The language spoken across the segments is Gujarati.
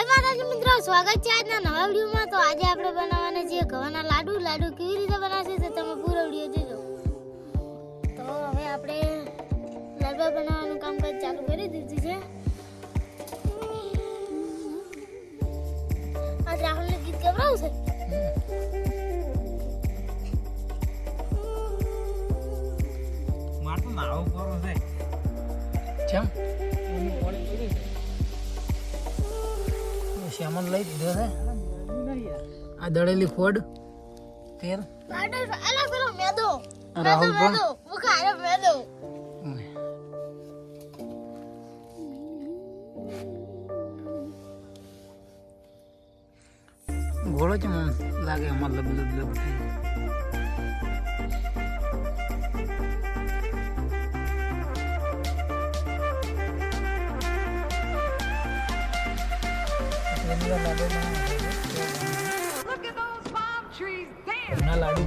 જય માતાજી મિત્રો, સ્વાગત છે આજના નવા વિડીયોમાં। તો આજે આપણે બનાવવાના છે ઘઉંના લાડુ। લાડુ કેવી રીતે બનાવશે તો તમે પૂરો વિડીયો જોજો। તો હવે આપણે લાડવા બનાવવાનું કામકાજ ચાલુ કરી દીધું છે। આજ રાહુલને ગીત ગવડાવું છે। માર તો નાવો કરો છે કેમ શ્યામન લઈ દીધો છે આ દળેલી ફોડ તેલ અલા પેલો મેદો રાહુલ પણ મુખાય મેદો ઘોડો છે મન લાગે મતલબ લબ Look at those palm trees there. ના લાડુ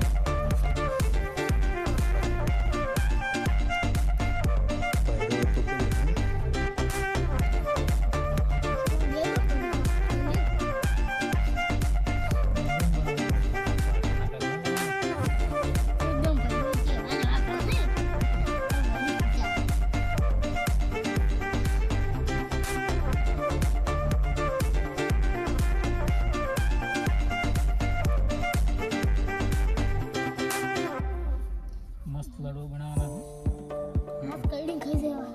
મસ્ત લાડુ બનાવવાના છે કલડી ખાઈ જવા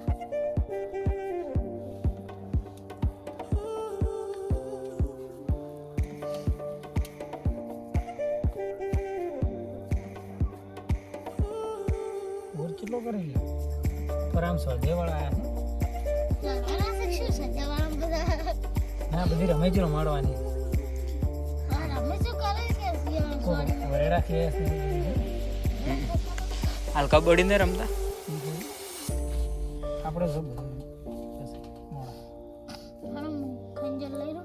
ઓર કેટલો કરી પર આમ સોજે વાળા આયા છે જવાના છે શું છે જવાના બધા ના બધી રમેજ રમાડવાની રમે શું કરે છે સોરી વરેડા કે હાલ કબડ્ડી ને રમતા આપણે શું હમ ખંજર લઈ લો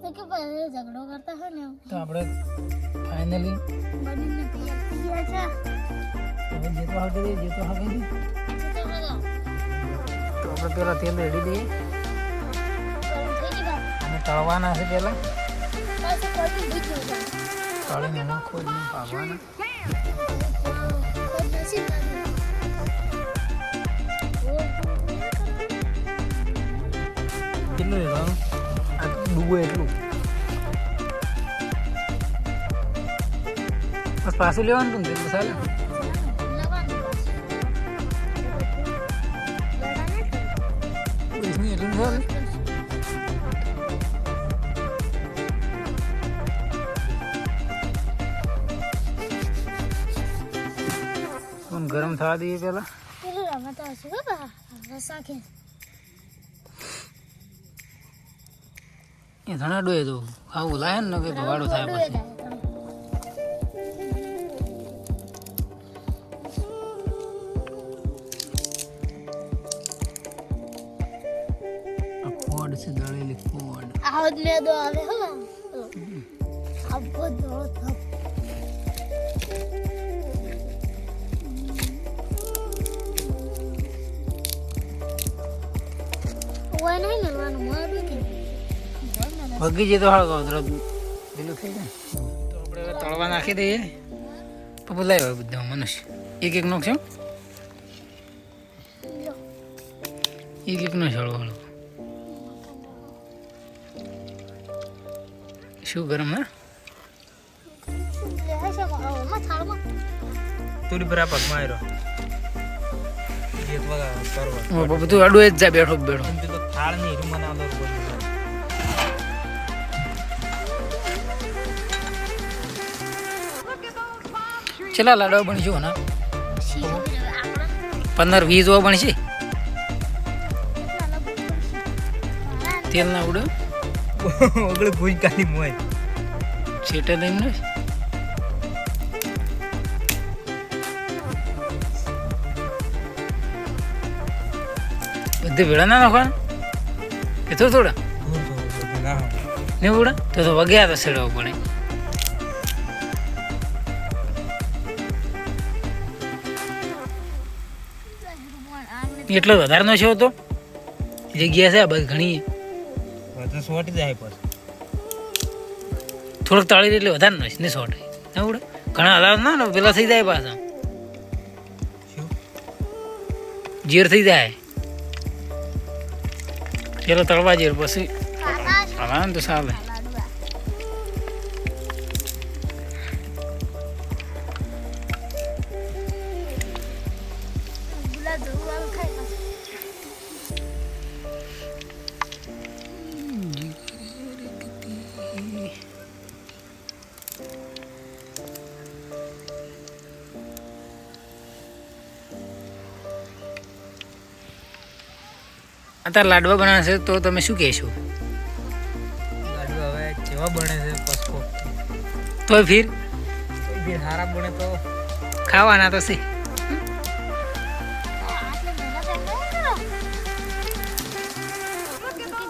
તો કે પહેલે ઝઘડો કરતા હોય ને તો આપણે ફાઇનલી બનીને તૈયાર થઈ ગયા છે હવે જે તો હાકે દે જે તો હાકે દે તો બધા તો આપણે પેલા તેલ રેડી દઈએ ગરમ થઈ ગયા અને તળવાના છે પેલા પાછું કોઈ બી ગયું તળીને એમાં ખોદીને પાકવાના કોઈ નસીબ નથી કેટલું લેવાનું આ ડૂબો એટલું બસ પાછું લેવાનું તું તેલ ચાલે એટલું ચાલે ગરમ થવા દઈએ પેલા પેલું રમતા હશે બાબા રસાખે એ ઘણા ડોય તો આવું લાય ને કે વાળો થાય પછી આ ફોડ છે દળેલી ફોડ આવો જ મેદો આવે હો આવો દો થપ ઓય નહીં મળવાનું મારું કે ભગી જે તો હાલ પેલું થઈ જાય તો આપણે હવે તળવા નાખી દઈએ તો બોલાય બધા મનુષ્ય એક એક નો છે એક નો છળવાળો શું ગરમ હે લે હશે માં થાળમાં તુરી બરાબર માર્યો એ તો કરવા બધું આડું જ જાય બેઠો બેઠો એમ તો થાળ ની હીરું બનાવલો બોલ ચલા લાડવા બનશું ને આપણે 15-20 ઓ બનશે તેલ ના ઉડે ઓગળે ભૂઈ કાલી મોય છેટે લઈને બધે ભેળા ના નાખવાના કે થોડા ને ઉડા તો વગ્યા તો સેડવા પડે એટલો વધારે નો છે તો જગ્યા છે બસ ઘણી બધું સોટી જાય પછી થોડોક તળી એટલે વધારે નો છે ને શોર્ટ આવડે ઘણા હલાવ ના ને પેલા થઈ જાય પાછા શું જીર થઈ જાય પેલો તળવા જીર પછી ખાતા છે હલાવે ને તો ચાલે લાડવા ગુલાબ ધોવાનું ખાય પાછું. અત્યારે લાડવા બનાવશે તો તમે શું કહેશો લાડુ હવે કેવા બને છે પસ્કો તો ફીર કોઈ બી સારા બને તો ખાવાના તો છે આટલી મહેનત એમ નહીં કરો.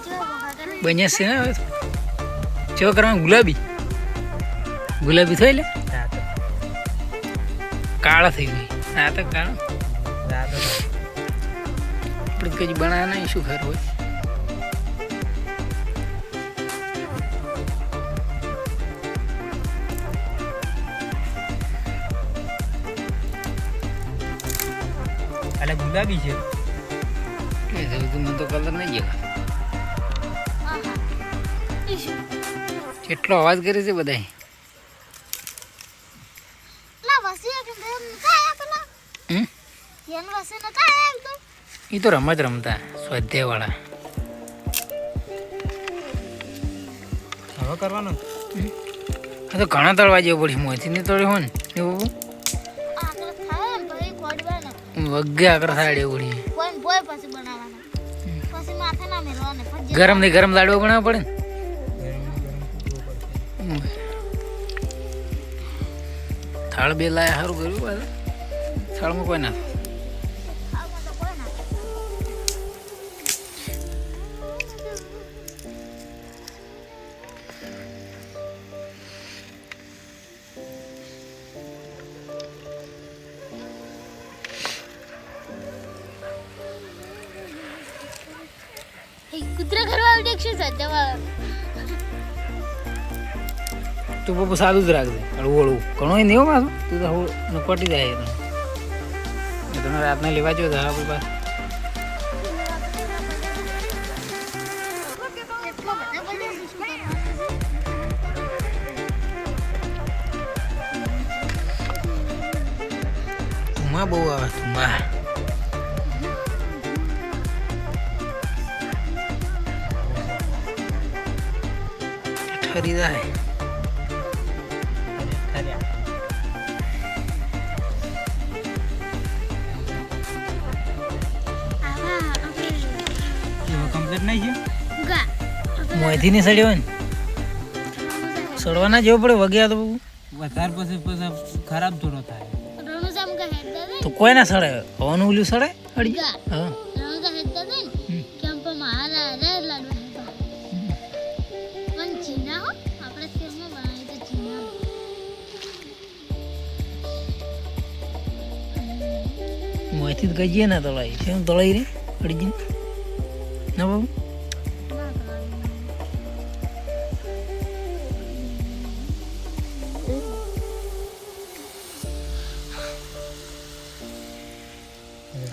જો વખત બન્યા છે ને હવે તો. કેવો કરવાનું ગુલાબી ગુલાબી થઈ લે રાત કાળા થઈ ગઈ આ તો કાળા રાત આપણે કઈ બનાવ્યા નહીં શું ખબર હોય એટલે ગુલાબી છે એ તો મને તો કલર નહીં ગયો આહા. ઈશ. કેટલો અવાજ કરે છે બધા લા વસી કે નતા આયા પેલા હમ યન વસી નતા આયા એમ તો એ તો રમત રમતા સ્વાધ્યાયવાળા હવે કરવાનું આ તો ઘણા તળવા જેવું પડી મોથી નહીં તળ્યો હોય ને એવું આકર થાય એમ પછી કોડવાના વગ્ગે આગળ થાય એવું પડી કોઈ બોય પછી બનાવવાના પછી માથે ના મેળવાને પછી ગરમ નહીં ગરમ લાડવા બનાવવા પડે ગરમ ગરમ કૂટવું પડશે ને થાળ બે લાયા સારું કર્યું પાછું થાળમાં કોઈ ના ખાવા તો કોઈ ના એ કૂતરા ઘરવા આવડે છે સજવા તું બપુ સાદું જ રાખજે હળવું હળવું ઘણો નહીં હો પાછું તું તો હળવું પટી જાય તમે રાતના લેવા જો તો આપણી પાસે એટલો બધા બધા શું ધુમા બહુ આવે ધુમા ઠરી જાય આવા આપણે કમ્પ્લીટ નહીં છે ગા મોંથી નહીં સડ્યો ને સડવાના જેવો પડે વગ્યા તો બહુ વધારે પછી ખરાબ થોડો થાય રણુજામ કા હેડ દે તો કોઈ ના સડે હવાનું ઓલું સડે અડી ગા હા રણુજા હેડ દે ને કેમ પર મારા રે લાડુ હેડ પણ ચીના હો આપણે સેમમાં બનાવી તો ચીના મોંથી જ ગઈએ ને તળાઈ શું તળાઈ રે અડી જઈને ના બાબુ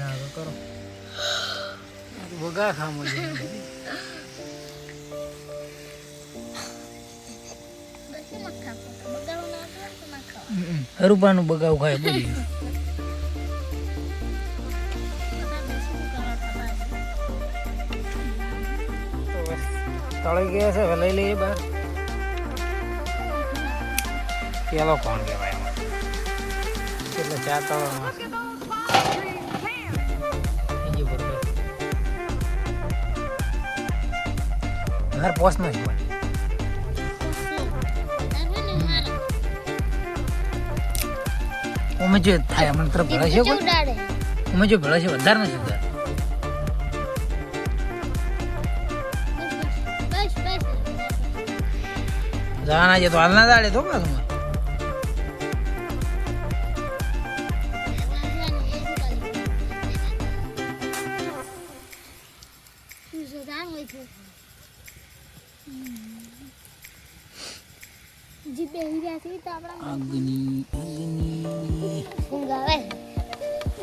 આગળ કરો વગા ખામો છે બસી મત ખાતો બગાડો ના આવે તો ના ખાવ હરુપાનું બગાવ ખાય બોલી બધા બેસી કરવા થતા તળાઈ ગયા છે હવે લઈ લઈએ બહાર પેલો કોણ કહેવાય એમાં એટલે ચાર તળવામાં ઘર પોસ નો છે અમે જો થાય અમને તરફ ભળે છે કોઈ ઉડાડે અમે જો ભળે છે વધારે નથી વધારે બસ જવાના છે તો હાલના દાડે તો પાછું છે જી બેહી રહ્યા છે તો આપણા અગ્નિ ઊંઘ આવે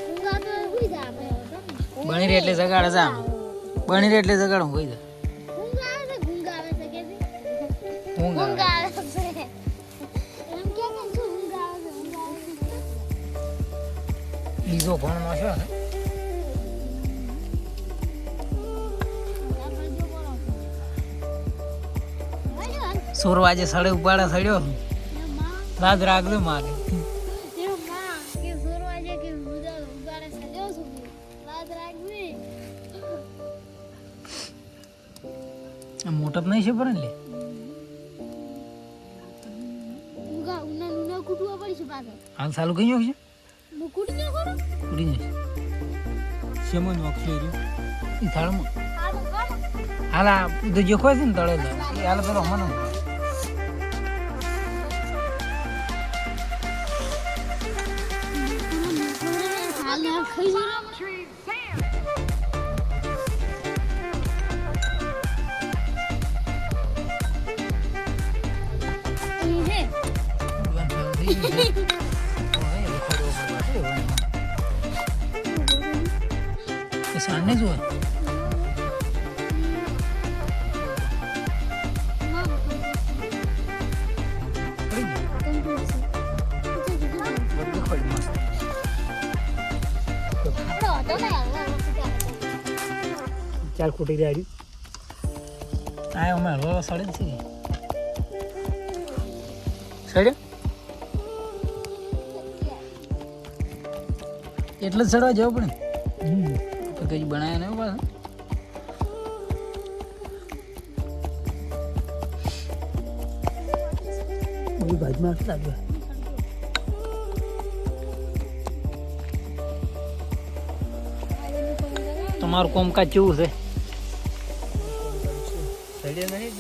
ઊંઘ આવે તો હુઈ જા આપણે બની રે એટલે જગાડે જા બની રે એટલે જગાડો હોઈ જા ઊંઘ આવે છે કે છે ઊંઘ ઊંઘ આવે આવે છે એમ કે શું ઊંઘ આવે છે બીજો ફોન નો છે સોરવાજે સડે ઉપાડા સડ્યો રાત રાગલો માગે મોટપ નહીં છે પણ લે હાલ સાલું કઈ છે કુડી જશે શેમાં નોખી રહ્યો એ થાળમાં હાલ આ બધું જે ખોય છે ને તળે એ હાલ પેલો મને Palm trees dance. સાંજને જ હોય ચાર ખોટી રહ્યા આ અમે હલવા સડે જ છે સડે એટલે જ સડવા જવું પડે તો કઈ બનાવ્યા નહીં પાછા બધી ભાજમાં લાગ્યા તમારું કોમકાજ કેવું છે સડે નહીં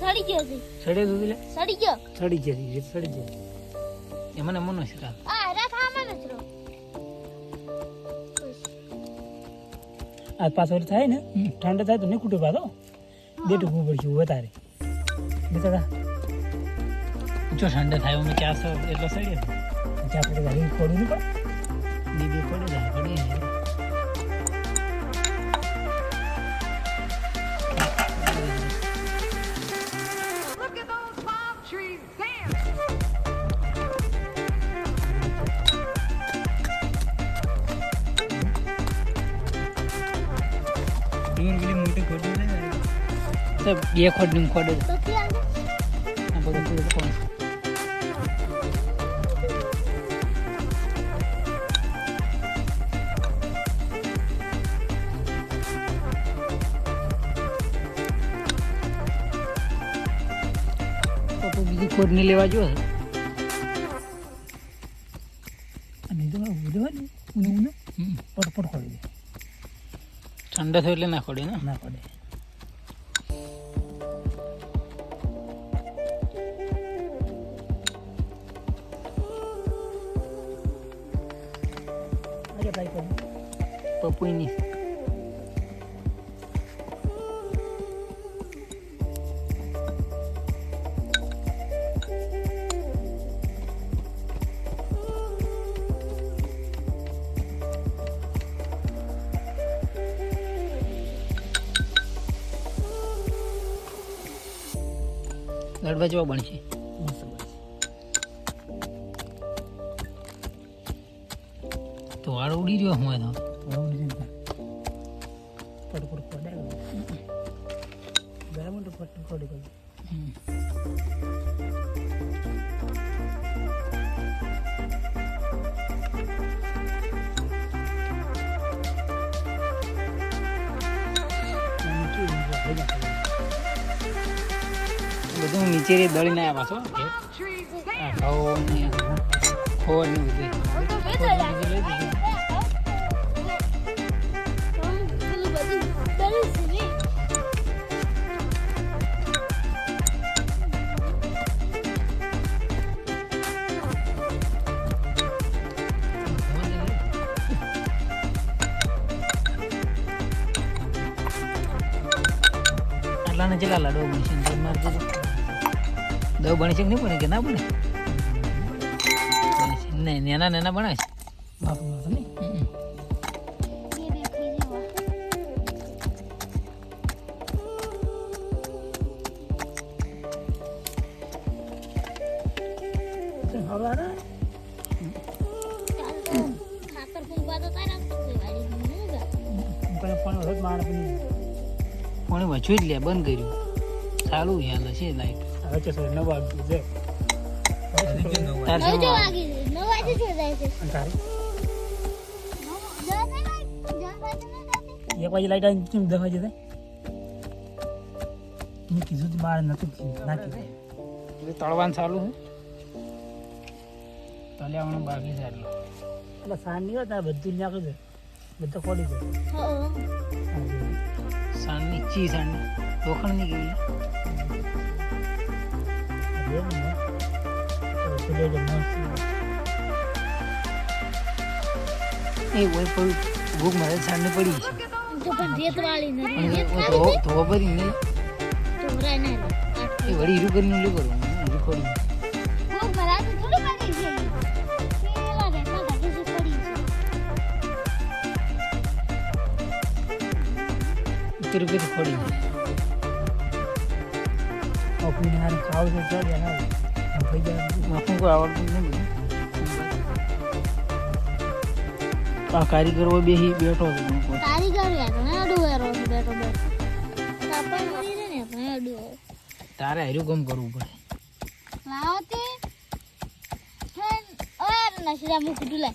સડી ગયો છે સડે સુધી લે સડી ગયો સડી જશે સડી જશે એ મને મનો છે આ રા ખામાં નચરો આ પાછળ થાય ને ઠંડા થાય તો નહીં કૂટે પાછો બેટ ઉભું પડશે વધારે બેટા જો ઠંડા થાય અમે ચારસો એટલો સડે ચા પડે ગાડી ખોડું નહીં પણ બે પડે જાય પડી Look at those palm trees dance. મોટી ખોટી તો બે ખોડ નું ખોડે તો ત્યાં આ બધું પૂરું કોણ તો બીજી ખોડ ને લેવા જો અને તો ઉડવા ને ઉને પટ ખોડી દે ઠંડા થયો એટલે ના ખોડે ને ના ખોડે પપુઈની લડવા જેવા બનશે તો વાળ ઉડી રહ્યો હું તો બધું નીચે દળીને આવ્યા પાછો Palm trees dance. ખોડ ને બધું તો બેઠો લાગે પેલું બધું દળી છે ને તાણે ચેલા લાડવા બનશે ને તમે મારે કીધું દવ બને છે કે નહીં બને કે ના બને નહીં નેના નેના બને છે બે બે ખાઈ જવા ખાતર ફૂંકવા તો તારા વાડી પાણી વચ્ચું જ લે બંધ કર્યું ચાલુ યાર છે લાઈટ તાર નવ જો વાગી 9 વાગે જાય છે એક વાગે લાઈટ આવી કેમ 10 વાગે થાય મેં કીધું તું મારે નતું નાખ્યું એટલે તળવાનું ચાલુ છે તળ્યાવાનું બાકી છે એટલે સાંજ નહીં હોતા બધું નાખી દે બધું ખોલી દે સાંજની ચી સાંજની લોખંડની કેવી એ હોય પણ ભૂખ મારે સાંજની પડી છે તો પણ રેત વાળી નથી ધોવા પડી ને તોરાય ના એ વળી હીરું કરીને લે કરું હીરું ખોડી ભૂખ ભરા તો થોડી પડી છે પેલા રેતના ધાગે છે પડી છે 70 રૂપિયા ખોડી આપણી હાર ખાવ છે ચાલ યાર થઈ જાય આપણ કોઈ આવડતું નહીં બધું આ કારીગરો બેહી બેઠો હતો કારીગર યાર ને અડુવેરો બેઠો બેઠો તાપણ મળી રે ને પણ અડુવેરો તારે હાર્યું કામ કરવું પડે લાવતે ઠન ઓર નશરા મુક દુલે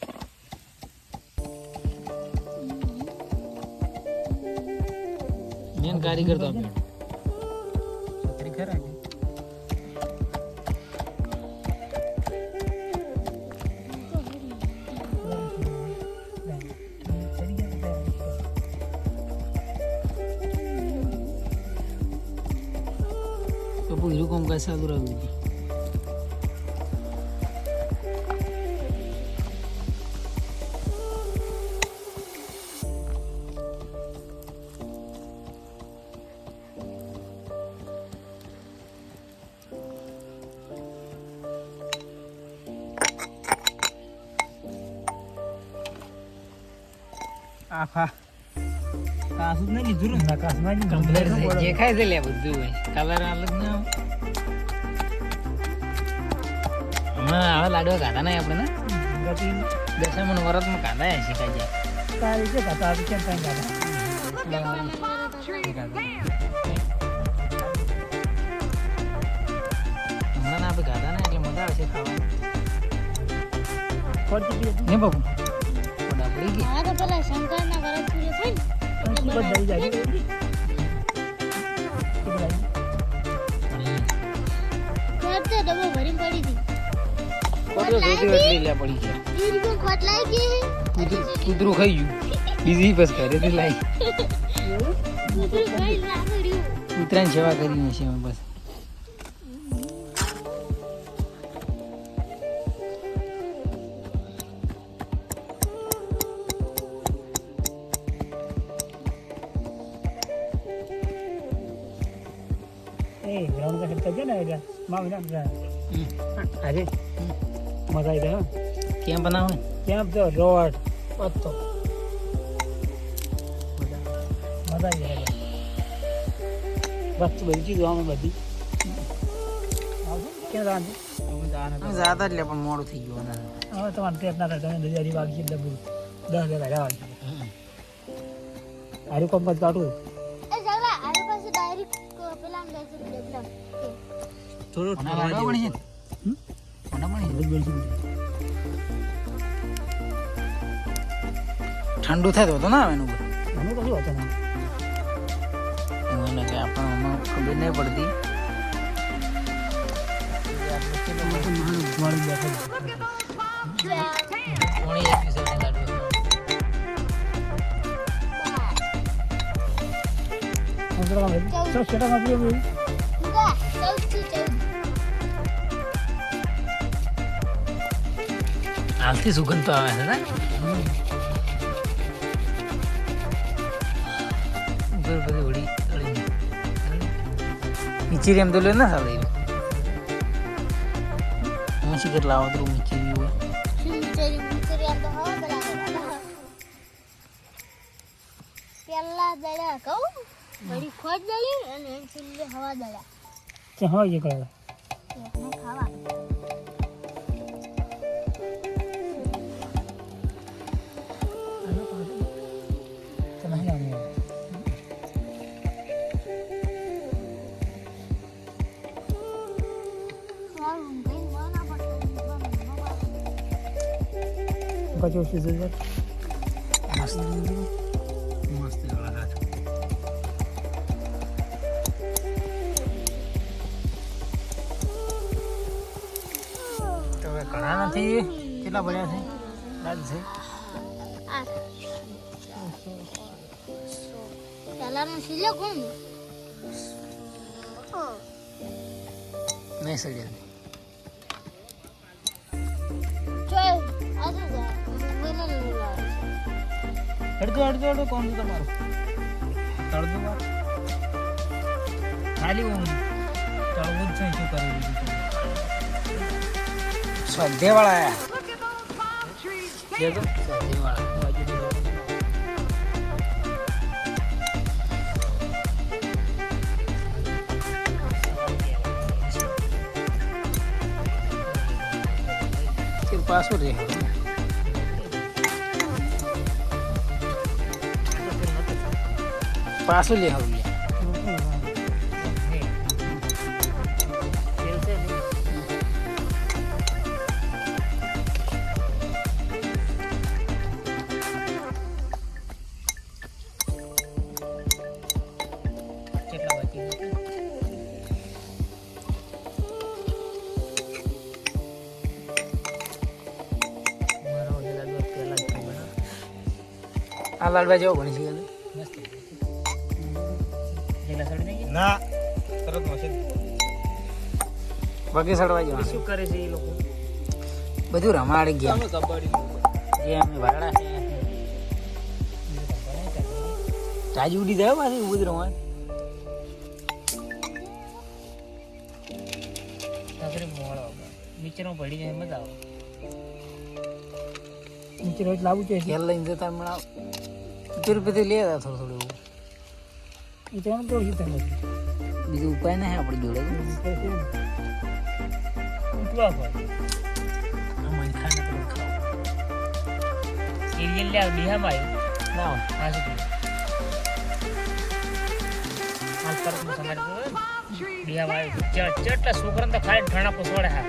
મેન કારીગર તો બેઠો છત્રી ખરા તો પૂરું કામ કાજ ચાલુ રહ્યું આખા કાસું નહીં લીધું ને કાસમાં કમ્પ્લીટ છે જે ખાય છે લે બધું હોય કલર અલગ ના હમણાં આવા લાડવા ખાતા નહીં આપણે ને દશામણ વરતમાં ખાતા છે કાજે તારી છે ખાતા આપી કેમ કાંઈ ખાતા હમણાં આપણે ખાતા ને એટલે મજા આવે છે ખાવાની ને બાબુ પડી ગઈ આ તો પેલા શંકરના વરસ પૂરો થઈ કરતે ડબો ભરી પડી હતી ખોટ લાગી કૂતરું ખાઈ ગયું બીજી બસ ઘરે થી લાવી કૂતરાની સેવા કરી છે બસ ग्राउंड का खेलता क्या ना माँ ना अरे मजा आई था क्या बनाओ क्या तो रोड पत्तो मजा आई है बस तो बड़ी चीज में बदी क्या जान ज्यादा ले पण मोड़ થઈ ગયો ના હવે તો અંતે આપના હતા દજારી વાગી એટલે 10 વાગ્યા વાગી આરું કોમ મત કાઢું એ જગલા આરે પાસે ડાયરેક્ટ પેલા બેસે ડબલા થોડો ઠંડો બની છે ઠંડો બની છે ઠંડુ થાય તો ના આવે એનું મને તો શું હતું મને કે આપણને ખબર નહીં પડતી હાલથી સુગંધ તો આવે છે ને ઉપર બધી ઉડી તળી મિચી એમ તો લે ના ચાલે હું શી કેટલા આવો તો મિચી હોય શું મિચરી આ તો હવા બરાબર પેલા દડા કહું બડી ખોટ દળી અને એમ છેલ્લે હવા દડા તે હોય જે કરે એને ખાવા તો નહીં આવે સારું કઈ ના પડતો પછી સીધું મસ્ત મસ્ત વાળા તો હવે ઘણા નથી કેટલા ભર્યા છે રાજ છે આ પેલાનું છેલ્લે કોણ નહીં સડ્યા ચોય આજુ જા મને નહીં લાગે અડધો કોણ છે તમારું તળદું વાત ખાલી હું તળવું જ છે શું કરવું બીજું સ્વાધ્યાવાળા આયા Look at those palm trees. જે તો સ્વાધ્યાવાળા બાજુ દીધો પાછું રે પાછું લે હવે કેટલા બાકી આ લાડવા જેવો ભણી છે મસ્ત જેલા સડી નહીં ના તરત મશીન બગી સડવા જેવા શું કરે છે એ લોકો બધું રમાડે ગયા તમે કબડ્ડી ગેમ વાળા છે તાજી ઉડી જાય પાછી ઉભું જ રમાડ તાપરે મોળો નીચેનો પડી જાય મજા આવે નીચે રોજ લાવું છે ઘેર લઈને જતા હમણાં 50 રૂપિયાથી લે હતા થોડું થોડું એ તો તો બીજું ઉપાય નહીં આપણી જોડે ઉઠવા પડે આમાં ખાને પેલું ખાવ એરિયલ લે બિહામાં આવ્યું ના આ શું હાલ તરત સમાજ બિહામાં આવ્યું ચટલા છોકરાને તો ખાલી ઠાણા પોસવાડે હા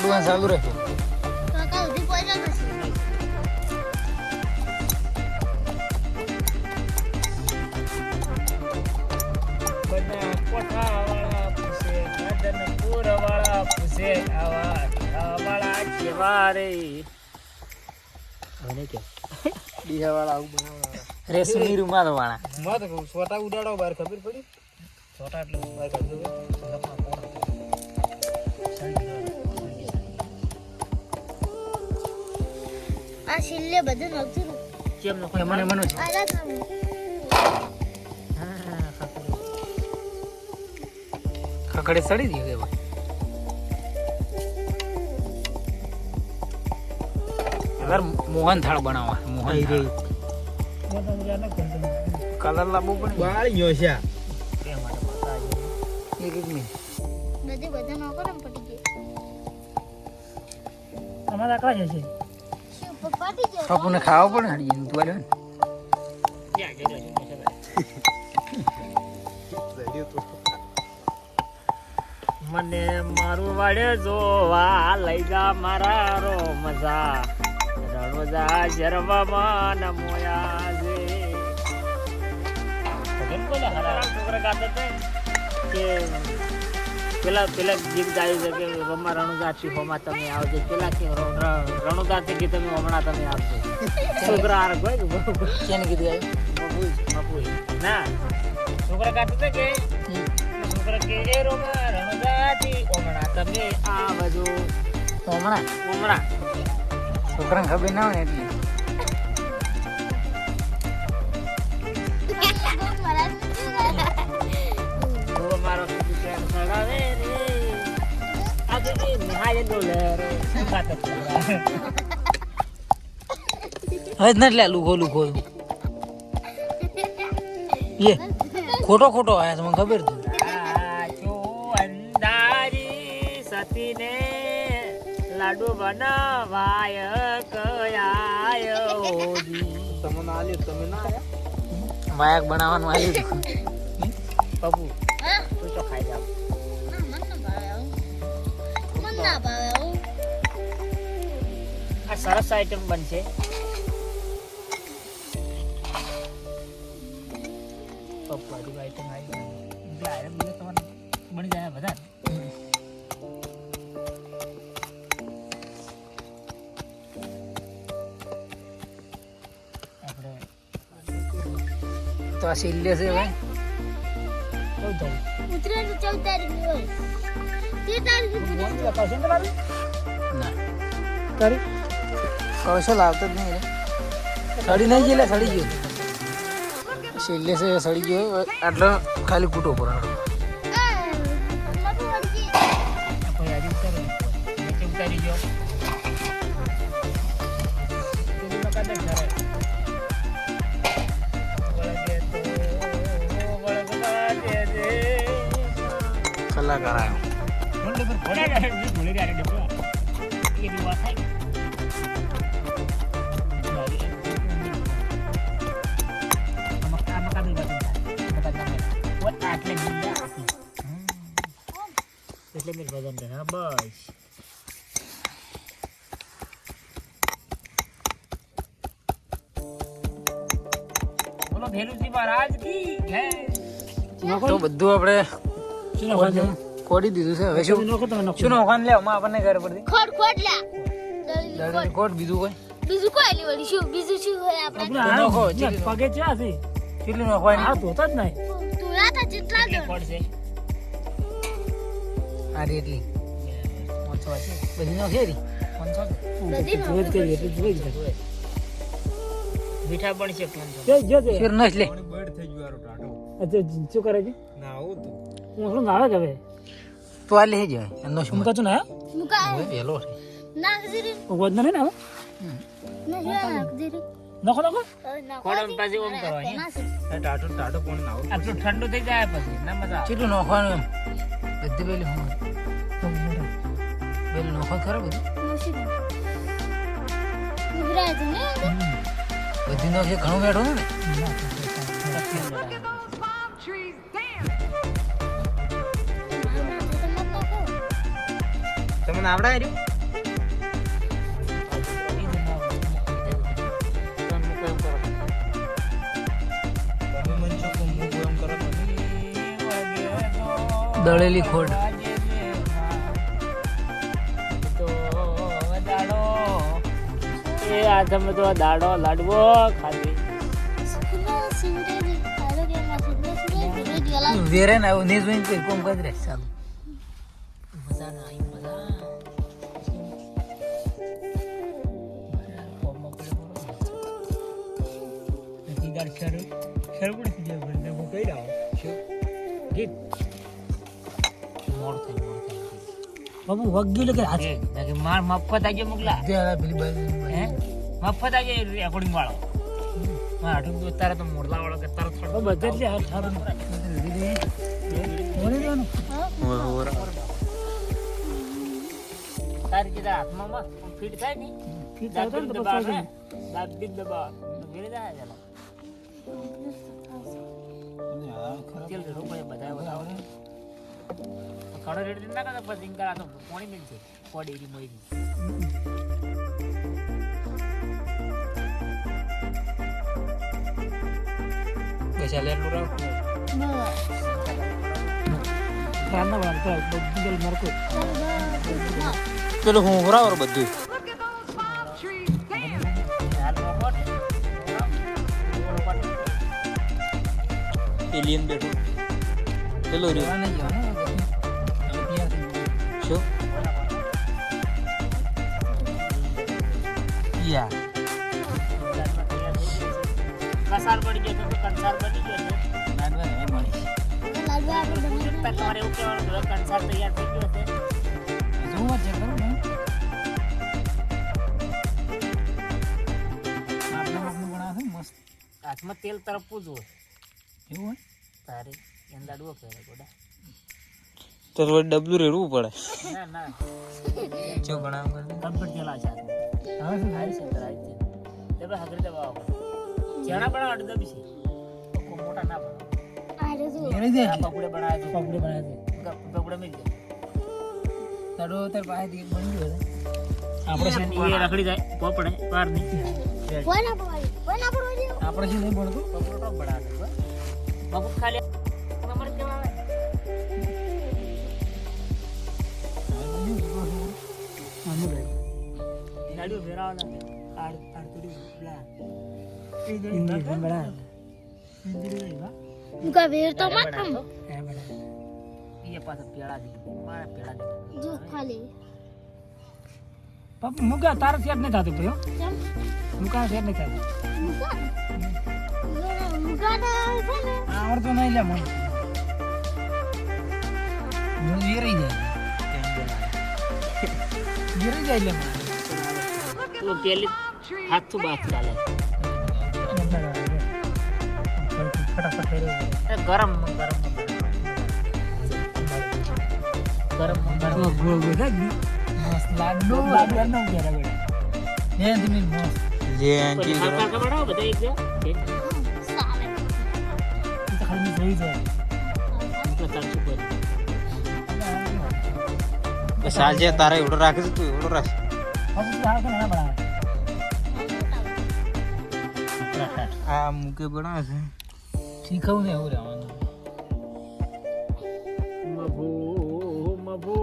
થોડું ચાલુ રાખો કાકા ઉધી પહોંચ્યા પછી બધા કોઠાવાળા પૂછે મદનપુરવાળા પૂછે આવા વાળા કેવા રે હવે કે બીજાવાળા આવું બનાવવાળા રેશમી રૂમાલ વાળા મત છોટા ઉડાડો બહાર ખબર પડી છોટા એટલે બહાર કાઢો આ છેલ્લે બધું નવતું કેમ નો મને મનો છે આલા તમે ખખડે સડી દી ગઈ અગર મોહન થાળ બનાવવા મોહન થાળ કલર લાવવો પડે બાળી ગયો છે તે માટે બતા એક મિનિટ બધું નોકો ને પટી ગયું તમારા આકડા છે શું પટી ગયો પપ્પુને ખાવા પડે હડી તું આલ્યો ને મને મારું વાડે જોવા લઈ જા મારા રો મજા રણોજા શરવામાં ન મોયા છે કેમ બોલા હરા છોકરા ગાતા હતા કે પેલા ગીત ગાયું છે કે રમા રણુદાથી હોમાં તમે આવજો પેલા કે રણુદાથી કે તમે હમણાં તમે આવજો છોકરા આર કોઈ કેને ગીત ગાયું મપુઈ ના છોકરા ગાતા હતા કે પ્રકેરોમાં રણગાતી ઓમણા તમે આવજો. ઓમણા છોકરાને ખબર ના હોય ને તો મારો પ્રેમ સડાવે રે. આજે એ નિહાળે ડોલે રે. શું વાત છે? હવે જ નથી લે લુખો એ ખોટો આયા છે મને ખબર છે આજો અંધારી સતીને લાડુ બનાવાય કયાય હોજી. તમને આલ્યું તમે ના આયા? માયક બનાવવાનું આવ્યું હતું પપ્પુ તું તો ખાઈ જાવ. આ સરસ આઈટમ બનશે. પપ્પુ આઈટમ આવી એટલે આયરન બીજા તમારે બની જાય બધા. આપણે તો આ સિલ્લે છે ભાઈ 14 તારીખ. ઉત્તરાયણ 14 તારીખની હોય. 13 તારીખે પૂરી. ના કરી કશો લાવતો જ નહીં રે સડી નહીં ગયેલા સડી ગયો સિલ્લે છે સડી ગયો આટલો ખાલી કૂટો પર મમ્મી વળગી. કોઈ આજે ઉતારો નીચે ઉતારી ગયો. તું નકા દે ઘરે. વળગે તો વળગવા દે દે. કલાકાર આવ્યો બોલે પર ભોળા જાય ને ભૂલી રહ્યા ને ડબલા. એ બી વાત થાય. આમાં કાબી બતા what આટલે મિલ્યા એટલે મેં વજન દે હા બસ. બોલો ભેલુજી મહારાજ કી જય. તો બધું આપણે કોડી દીધું છે હવે શું નોખવાનું લે આપણને ઘરે પડતી ખોટ લ્યા. દળેલી ખોટ. કોટ બીજું કોઈ બીજું કોઈ નહીં વળી. બીજું શું હોય આપણે? નોખો પગે ચા છે કેટલું નોખવાની ધોતા જ નહીં. તું રાતા જેટલા દળ. પડશે આ એટલી 500 છે બધી નોખેરી 500 બધી નોખી. મીઠા બનશે 500. ફેર નસ લે શું કરે છે ના આવું તો હું શું નાવે કે હવે તો આ લે જાય એનો શું કચું ના મુકા વેલો છે નાખ જીરી. વજન નહીં ને હવે નાખ જીરી. નખો નખો હવે નાખો. કોડમ પાછી ઓમ કરો અહીં. નાખી. ટાટો પણ ના આવું આટલું ઠંડુ થઈ જાય પછી ના મજા આવે. કેટલું નોખવાનું એમ બધી પેલી હું પેલું નોખો ખરો બધું મૂકી દે. ઉભરાય છે ને અંદર? બધી નોખે ઘણું બેઠો ને Look at those palm trees dance. તમને આવડે રહ્યું તમે મન છો કે હું એમ કરો દળેલી ખોડ તમે તો દાડો લાડવો ખાધી વેરે ને આવું નહીં જોઈને કોઈ કોમ કરી રે ચાલો મજા ના આવી મજા બાબુ વગ્યું લગે હાથે માર મફત આજે મોકલા પેલી બાજુ હે મફત આજે રેકોર્ડિંગ વાળો માર આટલું તો તારે તો મોરલા વાળો કે તારો થોડો બજેટ લે હાથ હાથ મોરી દેવાનું તારી કીધા હાથમાં ફીટ થાય ને ફીટ થાય તો દબાવે દાબી દબા વેરે જાય ચાલો તેલ રોકડે બધાય બતાવો થોડો રેડ ના કરતા પછી ઇનકાર તો પાણી મિલ છે કોડી મોઈ પૈસા લેલું રાખ રાના વાર તો બધું મરકો પેલું હું બરાબર બધું Look at those palm trees dance. Alien બેઠું પેલો રહ્યો નહીં જવાનું હવે તૈયાર થઈ ગયું. શું યા કસાર પડી ગયો તો કંસાર બની ગયો છે. લાડવા હવે મળે છે. લાડવા આપણે બનાવી તમારે એવું કહેવાનું કે કંસાર તૈયાર થઈ ગયો છે. જોવું જ છે ખરું ને આપણે બનાવે મસ્ત હાથમાં તેલ તરફવું જોઈએ એવું હોય તારે એને લાડવો કહેવાય ગોડા. તો ડબલું રેડવું પડે ના ના જો બનાવ કર કમ્પ્લીટ તેલ આ છે હવે શું હારી છે તરાઈ છે તે બસ હગરી દબાવો ચણા બનાવ અડધ બી છે તો કોઈ મોટા ના બનાવો આ રહ્યું ઘરે જાય આ પકોડે બનાવે છે પકોડે બનાવે છે પકોડે મિલ જાય તારો તાર પાસેથી બની ગયો છે આપણે શું એ રખડી જાય પોપડે વાર નહીં કોઈ ના પવાય કોઈ ના પડવા જેવું આપણે શું નહીં ભણતું પકોડો તો બનાવે છે બાપુ ખાલી નંબર કેવા આવે લાડુ ફેરાવાના આડ આડતુડી બ્લા મુકા વેર તો માથમ એ પાછો પેડા દીધી મારા પેડા દીધી જો ખાલી પપ્પા મુકા તાર સેટ નહીં થતું ભાઈ કેમ મુકા સેટ નહીં થતું મુકા મુકા ના છે ને આવડતું નહીં લે મને હું વેરાઈ જાય વેરાઈ જાય લે મને તો પેલી હાથ તો બાથ ચાલે ફટાફટ થઈ રહ્યો ગરમ ગરમ ગરમ ગોળ ગોળ થાય મસ્ત લાડુ લાડુ નો ઘેરા ગોળ ને તમે મસ્ત જે આંટી કરો હરકા બનાવો બધા એક સાલે તો ખાલી જોઈ જાય તરશું કરી સાજે તારે એવડો રાખી દે તું એવડો રાખ હવે તો આ ના બનાવે આ મૂકે બનાવે છે શીખવું ને એવું રહેવાનું મભુ મભુ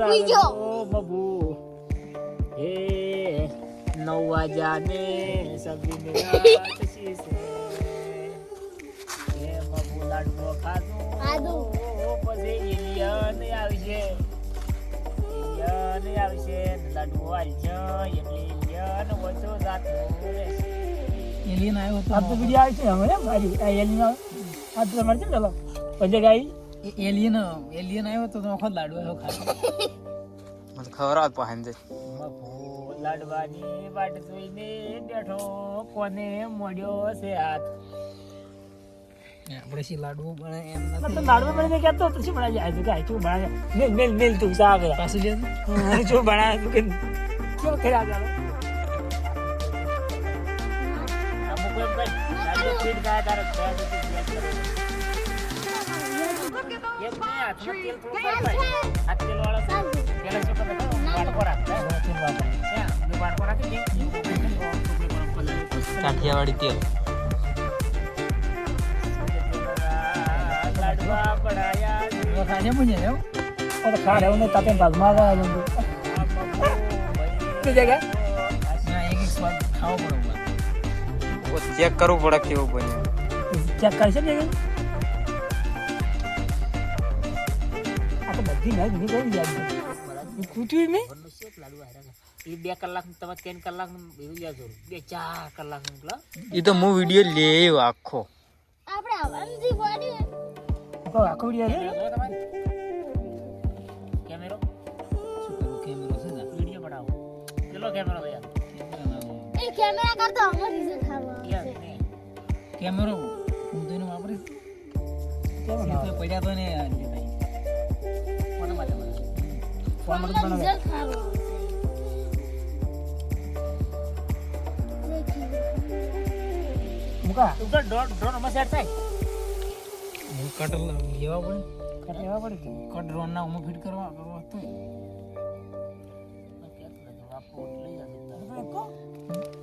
બીજો. મભુ હે નવા જાને સબીને રાત શીશે હે મભુ લાડવો ખાધું આદુ પછી ઇલિયન આવશે લાડવો આવશે એટલે ઇલિયન ઓછો જાતું રહેશે એલિયન આવ્યો તો આ તો વિડિયો આવી છે હવે મારી આ એલિયન આ તો તમારે કેમ ચાલો પંજે ગાઈ એલિયન આવ્યો તો વખત લાડુ આવ્યો ખાલી મને ખબર આવ પાહંજે મભુ લાડવાની વાટ જોઈને બેઠો કોને મોડ્યો છે હાથ આપણે સી લાડુ બને એમ મતલબ લાડવો બને કહેતો તો શું બનાવી જાય કે શું બનાવે મેલ તું સાગ પાછું લે શું બનાવે તું કે કેમ કર્યા જાવ અમુક એમ કઈ લાડવો ફીટ ગાય તારે ખાય તો તું યાદ કરે એમ ને હાથમાં તેલ થોડું કરતા આ તેલ વાળો પેલા શું કરે વાટકો રાખે ત્યાં વાટકો રાખી દે કાઠિયાવાડી તેલ લાડવા પડાયા ખાજે મુજે ઓ તો ખા રહ્યો ને તાતે ભાગમાં આવે કે જગ્યા ના એક સ્વાદ ખાવો પડે ઓ ચેક કરવું પડે કેવો બને ચેક કરી શકે આ તો બધી મેં નહીં કરી જાય કૂટ્યું મેં એ 2 કલાક તમે 3 કલાક એવું લેજો 2-4 કલાક મોકલો એ તો હું વિડિયો લેવ આખો આપણે આવનજી બોડી તો આખો વિડિયો છે કેમેરો સુપર કેમેરો છે ને વિડિયો બનાવો પેલો કેમેરો યાર એ કેમેરા કરતો અમાર રીઝન ખાવા યાર ને કેમેરો હું તો એનો વાપરે કેમ પડ્યા તો ને કોના માટે ફોન માં અમાર બનાવે રીઝન ખાવા મુકા તું તો ડ્રોન માં સેટ થાય કટર લેવા પડે કટર લેવા પડે કે કટ ડ્રોન ના ઉમો ફિટ કરવા તો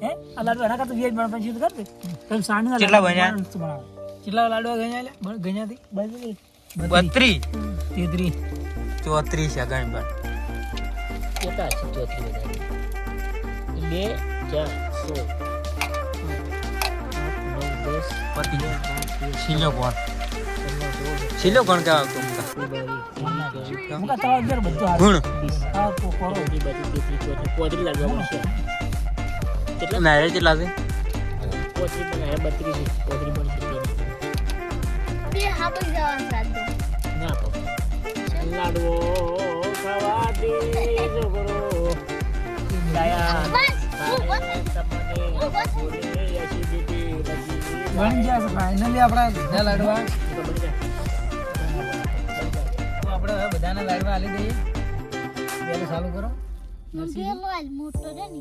હે આ લાડુ એના કરતા વેજ બન પછી કર દે તમે સાંજના કેટલા બન્યા? કેટલા લાડુ ગણ્યા લે ગણ્યા થી 32 33 34 છે ગણ પર કેટલા છે 34 બધા 2 4 6 8 9 10 પતિ સિલો કોણ 15 છેલ્લો કોણ કે આવતો મુકા તળાવ અંદર બધું હાલ ગુણ હા તો કરો બધી પોતરી લાગવા પડશે કેટલા નારે કેટલા છે પોતરી બનાવ્યા 32 પોતરી બનશે બે હાપી જવાનું સાધો ના આપો લાડવો ખાવા દે છોકરો દયા બસ હું બસ તમને એસિડિટી બની ગયા છે ફાઇનલી આપણા બધા લાડવા તો આપણે હવે બધાના લાડવા આલી દઈએ પહેલું ચાલુ કરો પેલો આજ મોટો છે ને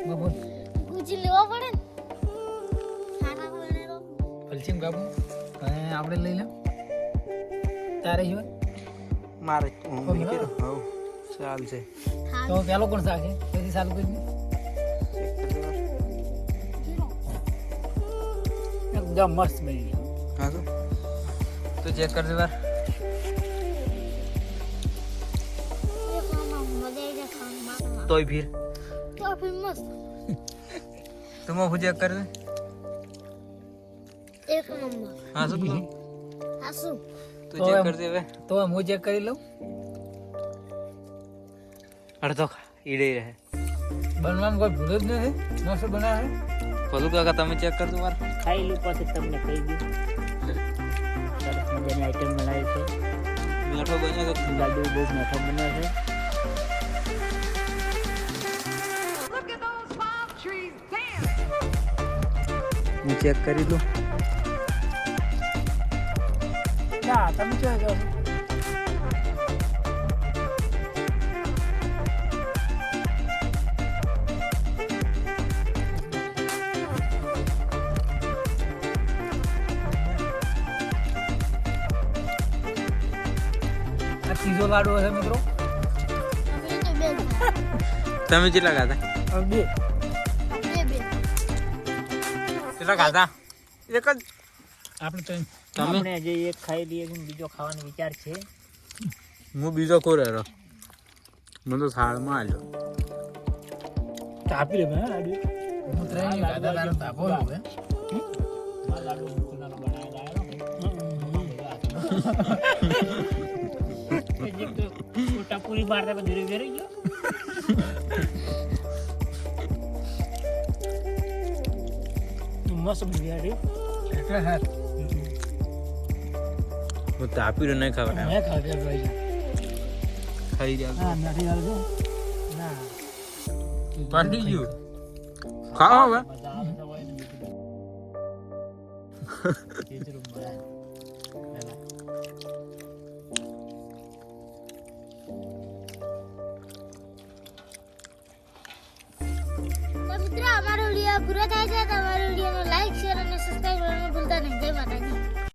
બપોર ગુજી લેવા પડે ને ખાના બનાવો પલચીમ કાપુ અને આપણે લઈ લે તારે શું મારે હું કીધું હવ ચાલશે તો પેલો કોણ શાક છે તેથી ચાલુ કરી દે એકદમ મસ્ત બની ગયું હા તો ચેક કરજે વાર ये खाना मजा आएगा खाना તોય ફીર तो फिर मस्त તું હું ચેક કરજે एक नंबर હા શું તું आसू તું ચેક કરજે હવે તો હું ચેક કરી લઉં અડધો ઈડે રહે બનવામાં કોઈ ભૂલ જ નથી મસ્ત બનાવે ભલું કાકા તમે ચેક કરજો વાર ખાઈ લો પછી તમને કહી દઉં સરસ મજાની આઈટમ બનાવી છે મીઠો બન્યો તો લાડુ બહુ મીઠો બન્યો છે Look at those palm trees dance. હું ચેક કરી લઉં ના તમે શું કહો છો આ ત્રીજો લાડુ હશે મિત્રો ये तो बेल તમે કેટલા ખાધા બે ये बेल કેટલા ખાધા એક જ આપણે તો તમે આપણે જે એક ખાઈ લઈએ છે ને બીજો ખાવાનો વિચાર છે હું બીજો કોરે રહો મને તો થાળમાં આવ્યો તાપી લે ભાઈ લાડુ હું ત્રણ ખાધા તારો તાપો હવે આ લાડુ ચૂનાનો બનાવેલા આવ્યો તો મોટા પૂરી મારતા પણ ધીરે ધીરે ગયો મસ્ત બની ગયા એટલે હા હું તાપી રહ્યો નહીં ખાવા મેં ખાધા ભાઈ ખાઈ ગયા હા નાથી ગાલ જો ના પાટી ગયું ખાઓ હવે મજા આવે તો હોય ને બીજું તેજરૂ મળે तो मित्रों हमारा वीडियो पूरा था। हमारे वीडियो में लाइक शेयर और सब्सक्राइब करना भूलता नहीं। जय माता दी।